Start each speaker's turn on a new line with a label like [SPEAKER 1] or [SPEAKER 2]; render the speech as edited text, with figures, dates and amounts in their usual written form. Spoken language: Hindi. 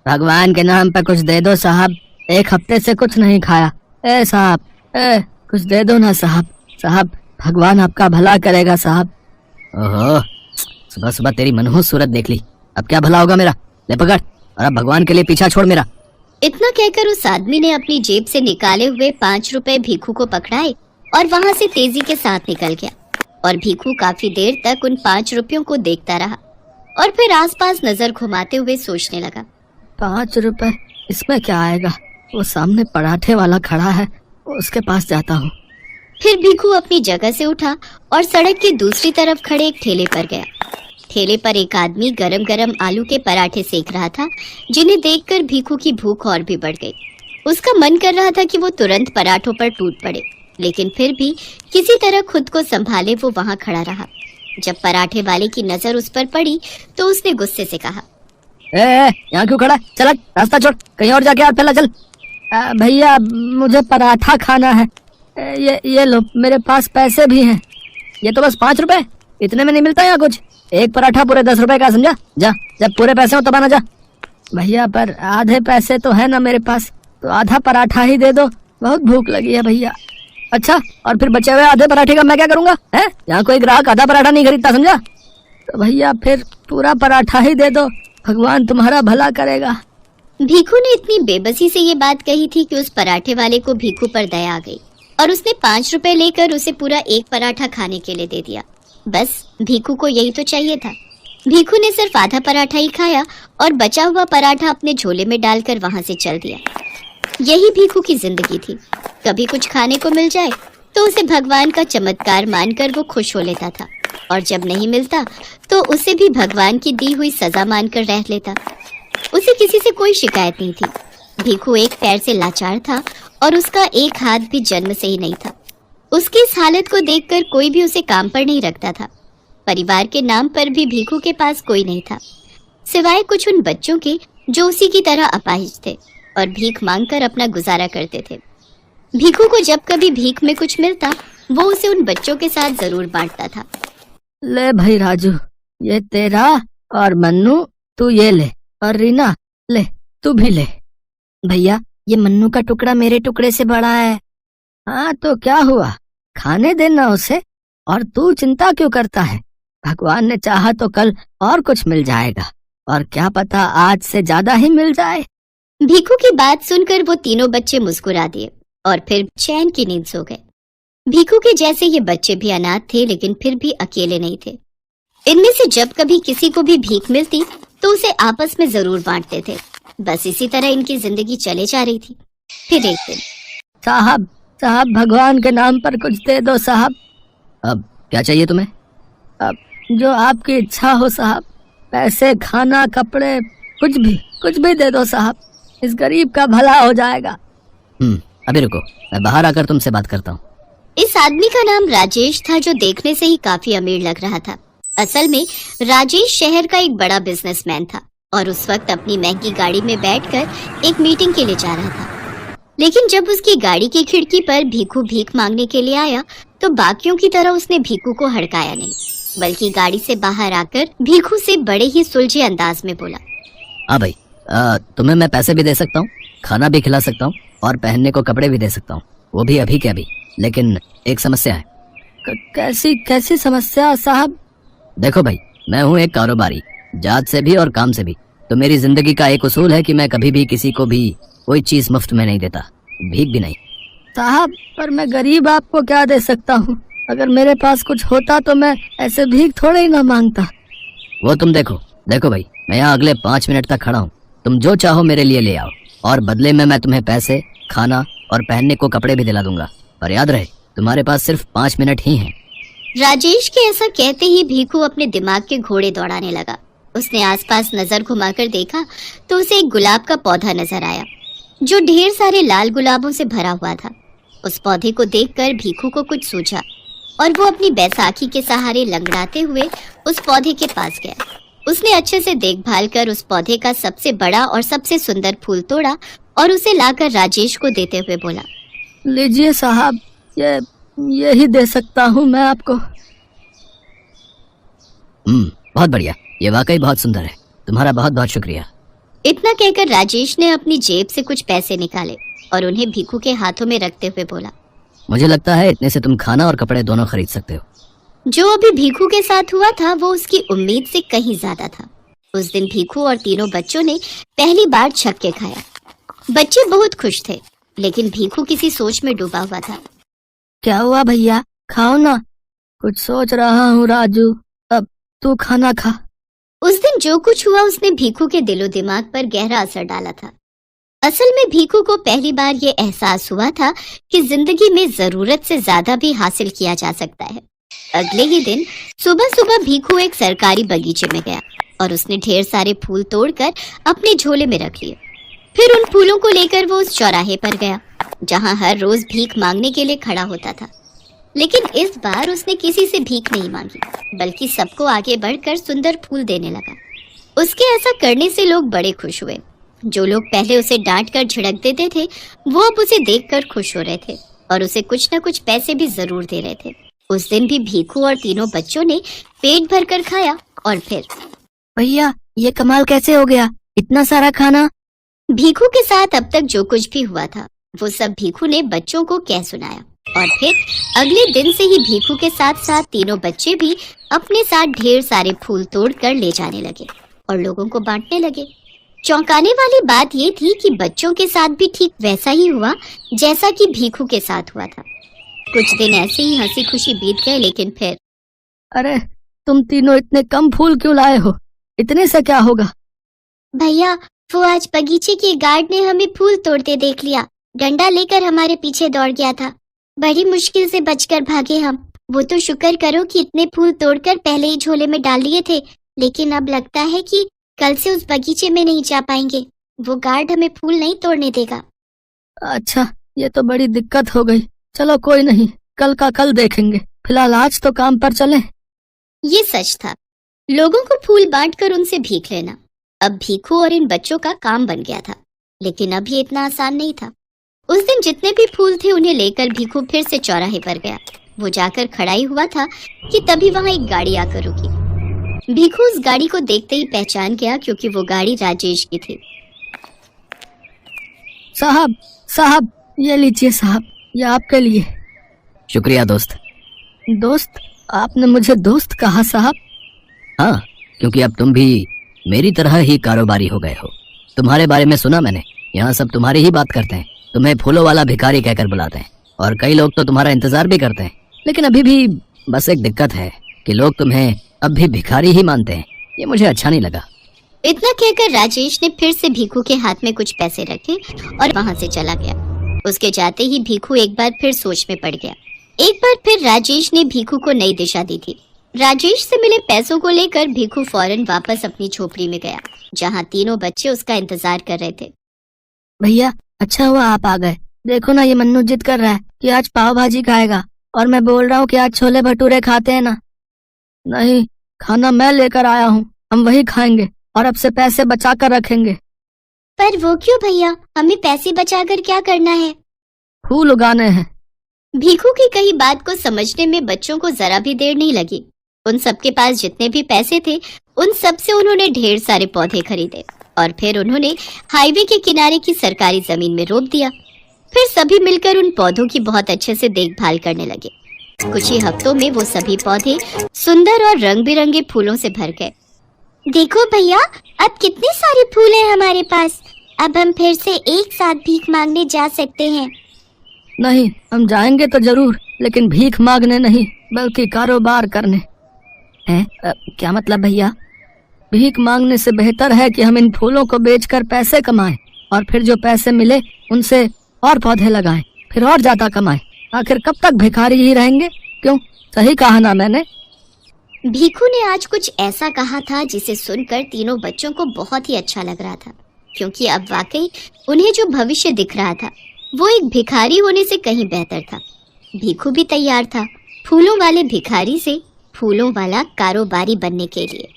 [SPEAKER 1] भगवान के नाम पे कुछ दे दो साहब, 1 हफ्ते से कुछ नहीं खाया। ए साहब, कुछ दे दो ना साहब। साहब भगवान आपका भला करेगा साहब। ओहो, सुबह सुबह तेरी मनहूस सूरत देख ली, अब क्या भला होगा मेरा। ले पकड़, और अब भगवान के लिए पीछा छोड़ मेरा।
[SPEAKER 2] इतना कहकर उस आदमी ने अपनी जेब से निकाले हुए 5 रुपए भीखू को पकड़ाए और वहाँ से तेजी के साथ निकल गया। और भीखू काफी देर तक उन 5 रुपयों को देखता रहा और फिर आसपास नजर घुमाते हुए सोचने लगा।
[SPEAKER 1] 5 रुपए, इसमें क्या आएगा। वो सामने पराठे वाला खड़ा है, उसके पास जाता हूँ।
[SPEAKER 2] फिर भीखू अपनी जगह से उठा और सड़क की दूसरी तरफ खड़े एक ठेले पर गया। ठेले पर एक आदमी गरम गरम आलू के पराठे सेक रहा था, जिन्हें देखकर भीखू की भूख और भी बढ़ गई। उसका मन कर रहा था कि वो तुरंत पराठों पर टूट पड़े, लेकिन फिर भी किसी तरह खुद को संभाले वो वहाँ खड़ा रहा। जब पराठे वाले की नजर उस पर पड़ी तो उसने गुस्से से कहा,
[SPEAKER 1] यहाँ क्यों खड़ा है? चल रास्ता छोड़, कहीं और जाके हाथ फैला चल। भैया मुझे पराठा खाना है। ये लो, मेरे पास पैसे भी हैं। ये तो बस 5 रुपए, इतने में नहीं मिलता यहाँ कुछ। एक पराठा पूरे 10 रुपए का, समझा? जा, जब पूरे पैसे हो तब आना जा। भैया पर आधे पैसे तो है ना मेरे पास, तो आधा पराठा ही दे दो, बहुत भूख लगी है भैया। अच्छा, और फिर बचे हुए आधे पराठे का मैं क्या करूँगा? है यहाँ कोई ग्राहक आधा पराठा नहीं खरीदता, समझा? तो भैया फिर पूरा पराठा ही दे दो, भगवान तुम्हारा भला करेगा।
[SPEAKER 2] भीखू ने इतनी बेबसी से ये बात कही थी कि उस पराठे वाले को भीखू पर दया आ गई और उसने 5 रुपए लेकर उसे पूरा एक पराठा खाने के लिए दे दिया। बस भीखू को यही तो चाहिए था। भीखू ने सिर्फ आधा पराठा ही खाया और बचा हुआ पराठा अपने झोले में डालकर वहां से चल दिया। यही भीखू की जिंदगी थी। कभी कुछ खाने को मिल जाए तो उसे भगवान का चमत्कार मानकर वो खुश हो लेता था, और जब नहीं मिलता तो उसे भी भगवान की दी हुई सजा मानकर रह लेता। उसे किसी से कोई शिकायत नहीं थी। भीखू एक पैर से लाचार था और उसका एक हाथ भी जन्म से ही नहीं था। उसकी इस हालत को देखकर कोई भी उसे काम पर नहीं रखता था। परिवार के नाम पर भी भीखू के पास कोई नहीं था, सिवाय कुछ उन बच्चों के जो उसी की तरह अपाहिज थे और भीख मांगकर अपना गुजारा करते थे। भीखू को जब कभी भीख में कुछ मिलता वो उसे उन बच्चों के साथ जरूर बांटता था।
[SPEAKER 1] ले भाई राजू, ये तेरा, और मन्नू तू ये ले, और रीना ले, तू भी ले। भैया ये मन्नू का टुकड़ा मेरे टुकड़े से बड़ा है। हाँ तो क्या हुआ, खाने देना उसे, और तू चिंता क्यों करता है? भगवान ने चाहा तो कल और कुछ मिल जाएगा, और क्या पता आज से ज्यादा ही मिल जाए।
[SPEAKER 2] भीखू की बात सुनकर वो तीनों बच्चे मुस्कुरा दिए और फिर चैन की नींद सो गए। भीखू के जैसे ये बच्चे भी अनाथ थे, लेकिन फिर भी अकेले नहीं थे। इनमें से जब कभी किसी को भी भीख मिलती तो उसे आपस में जरूर बांटते थे। बस इसी तरह इनकी जिंदगी चले जा रही थी। फिर एक दिन,
[SPEAKER 1] साहब भगवान के नाम पर कुछ दे दो साहब। अब क्या चाहिए तुम्हें? अब जो आपकी इच्छा हो साहब, पैसे, खाना, कपड़े, कुछ भी दे दो साहब, इस गरीब का भला हो जाएगा। अभी रुको, मैं बाहर आकर तुमसे बात करता हूँ।
[SPEAKER 2] इस आदमी का नाम राजेश था, जो देखने से ही काफी अमीर लग रहा था। असल में राजेश शहर का एक बड़ा बिजनेसमैन था और उस वक्त अपनी महंगी गाड़ी में बैठकर एक मीटिंग के लिए जा रहा था। लेकिन जब उसकी गाड़ी की खिड़की पर भीखू भीख मांगने के लिए आया तो बाकियों की तरह उसने भीखू को हड़काया नहीं, बल्कि गाड़ी से बाहर आकर भीखू से बड़े ही सुलझे अंदाज में बोला,
[SPEAKER 1] हाँ भाई, तुम्हें मैं पैसे भी दे सकता हूँ, खाना भी खिला सकता हूँ, और पहनने को कपड़े भी दे सकता हूँ, वो भी अभी के अभी। लेकिन एक समस्या है। कैसी समस्या साहब? देखो भाई, मैं हूँ एक कारोबारी, जात से भी और काम से भी। तो मेरी जिंदगी का एक उसूल है कि मैं कभी भी किसी को भी कोई चीज मुफ्त में नहीं देता, भीख भी नहीं। साहब पर मैं गरीब, आपको क्या दे सकता हूँ? अगर मेरे पास कुछ होता तो मैं ऐसे भीख थोड़े ही ना मांगता। वो तुम देखो भाई, मैं यहाँ अगले 5 मिनट तक खड़ा हूँ। तुम जो चाहो मेरे लिए ले आओ, और बदले में मैं तुम्हें पैसे, खाना और पहनने को कपड़े भी दिला दूंगा। पर याद रहे, तुम्हारे पास सिर्फ 5 मिनट ही हैं।
[SPEAKER 2] राजेश के ऐसा कहते ही भीखू अपने दिमाग के घोड़े दौड़ाने लगा। उसने आसपास नजर घुमाकर देखा तो उसे एक गुलाब का पौधा नजर आया, जो ढेर सारे लाल गुलाबों से भरा हुआ था। उस पौधे को देखकर भीखू को कुछ सूझा और वो अपनी बैसाखी के सहारे लंगड़ाते हुए उस पौधे के पास गया। उसने अच्छे से देखभाल कर उस पौधे का सबसे बड़ा और सबसे सुंदर फूल तोड़ा और उसे लाकर राजेश को देते हुए बोला,
[SPEAKER 1] लीजिए साहब, यही दे सकता हूँ मैं आपको। बहुत बढ़िया, ये वाकई बहुत सुंदर है, तुम्हारा बहुत बहुत शुक्रिया।
[SPEAKER 2] इतना कहकर राजेश ने अपनी जेब से कुछ पैसे निकाले और उन्हें भीखू के हाथों में रखते हुए बोला,
[SPEAKER 1] मुझे लगता है इतने से तुम खाना और कपड़े दोनों खरीद सकते हो।
[SPEAKER 2] जो अभी भीखू के साथ हुआ था वो उसकी उम्मीद से कहीं ज्यादा था। उस दिन भीखू और तीनों बच्चों ने पहली बार छक्के खाया। बच्चे बहुत खुश थे, लेकिन भीखू किसी सोच में डूबा हुआ था।
[SPEAKER 1] क्या हुआ भैया, खाओ ना। कुछ सोच रहा हूँ राजू, अब तू खाना खा।
[SPEAKER 2] उस दिन जो कुछ हुआ उसने भीखू के दिलो दिमाग पर गहरा असर डाला था। असल में भीखू को पहली बार ये एहसास हुआ था कि जिंदगी में जरूरत से ज्यादा भी हासिल किया जा सकता है। अगले ही दिन सुबह सुबह भीखू एक सरकारी बगीचे में गया और उसने ढेर सारे फूल तोड़कर अपने झोले में रख लिए। फिर उन फूलों को लेकर वो उस चौराहे पर गया जहां हर रोज भीख मांगने के लिए खड़ा होता था। लेकिन इस बार उसने किसी से भीख नहीं मांगी, बल्कि सबको आगे बढ़कर सुंदर फूल देने लगा। उसके ऐसा करने से लोग बड़े खुश हुए। जो लोग पहले उसे डांट कर झिड़क देते थे वो अब उसे देखकर खुश हो रहे थे और उसे कुछ न कुछ पैसे भी जरूर दे रहे थे। उस दिन भी भीखू और तीनों बच्चों ने पेट भरकर खाया और फिर,
[SPEAKER 1] भैया ये कमाल कैसे हो गया, इतना सारा खाना।
[SPEAKER 2] भीखू के साथ अब तक जो कुछ भी हुआ था वो सब भीखू ने बच्चों को कह सुनाया और फिर अगले दिन से ही भीखू के साथ साथ तीनों बच्चे भी अपने साथ ढेर सारे फूल तोड़ कर ले जाने लगे और लोगों को बांटने लगे। चौंकाने वाली बात ये थी कि बच्चों के साथ भी ठीक वैसा ही हुआ जैसा कि भीखू के साथ हुआ था। कुछ दिन ऐसे ही हंसी खुशी बीत गए, लेकिन फिर,
[SPEAKER 1] अरे तुम तीनों इतने कम फूल क्यों लाए हो, इतने से क्या होगा।
[SPEAKER 2] भैया वो आज बगीचे के गार्ड ने हमें फूल तोड़ते देख लिया, डंडा लेकर हमारे पीछे दौड़ गया था। बड़ी मुश्किल से बचकर भागे हम। वो तो शुक्र करो कि इतने फूल तोड़कर पहले ही झोले में डाल लिए थे, लेकिन अब लगता है कि कल से उस बगीचे में नहीं जा पाएंगे। वो गार्ड हमें फूल नहीं तोड़ने देगा।
[SPEAKER 1] अच्छा, ये तो बड़ी दिक्कत हो गई। चलो कोई नहीं, कल का कल देखेंगे, फिलहाल आज तो काम पर चलें।
[SPEAKER 2] ये सच था। लोगों को फूल बांटकर उनसे भीख लेना अब भीखू और इन बच्चों का काम बन गया था, लेकिन अब ये इतना आसान नहीं था। उस दिन जितने भी फूल थे उन्हें लेकर भीखू फिर से चौराहे पर गया। वो जाकर खड़ा ही हुआ था कि तभी वहां एक गाड़ी आकर रुकी। भीखू उस गाड़ी को देखते ही पहचान गया, क्योंकि वो गाड़ी राजेश की थी।
[SPEAKER 1] साहब साहब ये लीजिए साहब, ये आपके लिए। शुक्रिया दोस्त। दोस्त? आपने मुझे दोस्त कहा साहब? हाँ, क्योंकि अब तुम भी मेरी तरह ही कारोबारी हो गए हो। तुम्हारे बारे में सुना मैंने, यहाँ सब तुम्हारी ही बात करते हैं, तुम्हें फूलों वाला भिखारी कहकर बुलाते हैं और कई लोग तो तुम्हारा इंतजार भी करते हैं। लेकिन अभी भी बस एक दिक्कत है कि लोग तुम्हें अब भी भिखारी ही मानते हैं। ये मुझे अच्छा नहीं लगा।
[SPEAKER 2] इतना कहकर राजेश ने फिर से भीखू के हाथ में कुछ पैसे रखे और वहां से चला गया। उसके जाते ही भीखू एक बार फिर सोच में पड़ गया। एक बार फिर राजेश ने भीखू को नई दिशा दी थी। राजेश से मिले पैसों को लेकर भीखू फौरन वापस अपनी झोपड़ी में गया, जहाँ तीनों बच्चे उसका इंतजार कर रहे थे।
[SPEAKER 1] भैया अच्छा हुआ आप आ गए। देखो ना, ये मन्नू जिद कर रहा है कि आज पाव भाजी खाएगा और मैं बोल रहा हूँ कि आज छोले भटूरे खाते हैं ना। नहीं, खाना मैं लेकर आया हूँ, हम वही खाएंगे और अब से पैसे बचा कर रखेंगे।
[SPEAKER 2] पर वो क्यों भैया, हमें पैसे बचाकर क्या करना है?
[SPEAKER 1] फूल उगाने हैं।
[SPEAKER 2] भीखू की कही बात को समझने में बच्चों को जरा भी देर नहीं लगी। उन सबके पास जितने भी पैसे थे उन सब से उन्होंने ढेर सारे पौधे खरीदे और फिर उन्होंने हाईवे के किनारे की सरकारी जमीन में रोप दिया। फिर सभी मिलकर उन पौधों की बहुत अच्छे से देखभाल करने लगे। कुछ ही हफ्तों में वो सभी पौधे सुंदर और रंग बिरंगे फूलों से भर गए। देखो भैया, अब कितने सारे फूल हैं हमारे पास। अब हम फिर से एक साथ भीख मांगने जा सकते हैं।
[SPEAKER 1] नहीं, हम जाएंगे तो जरूर, लेकिन भीख मांगने नहीं, बल्कि कारोबार करने। हैं? क्या मतलब भैया? भीख मांगने से बेहतर है कि हम इन फूलों को बेचकर पैसे कमाएं और फिर जो पैसे मिले उनसे और पौधे लगाएं, फिर और ज्यादा कमाएं। आखिर कब तक भिखारी ही रहेंगे? क्यों, सही कहा ना मैंने?
[SPEAKER 2] भीखू ने आज कुछ ऐसा कहा था जिसे सुनकर तीनों बच्चों को बहुत ही अच्छा लग रहा था, क्योंकि अब वाकई उन्हें जो भविष्य दिख रहा था वो एक भिखारी होने से कहीं बेहतर था। भीखू भी तैयार था फूलों वाले भिखारी से फूलों वाला कारोबारी बनने के लिए।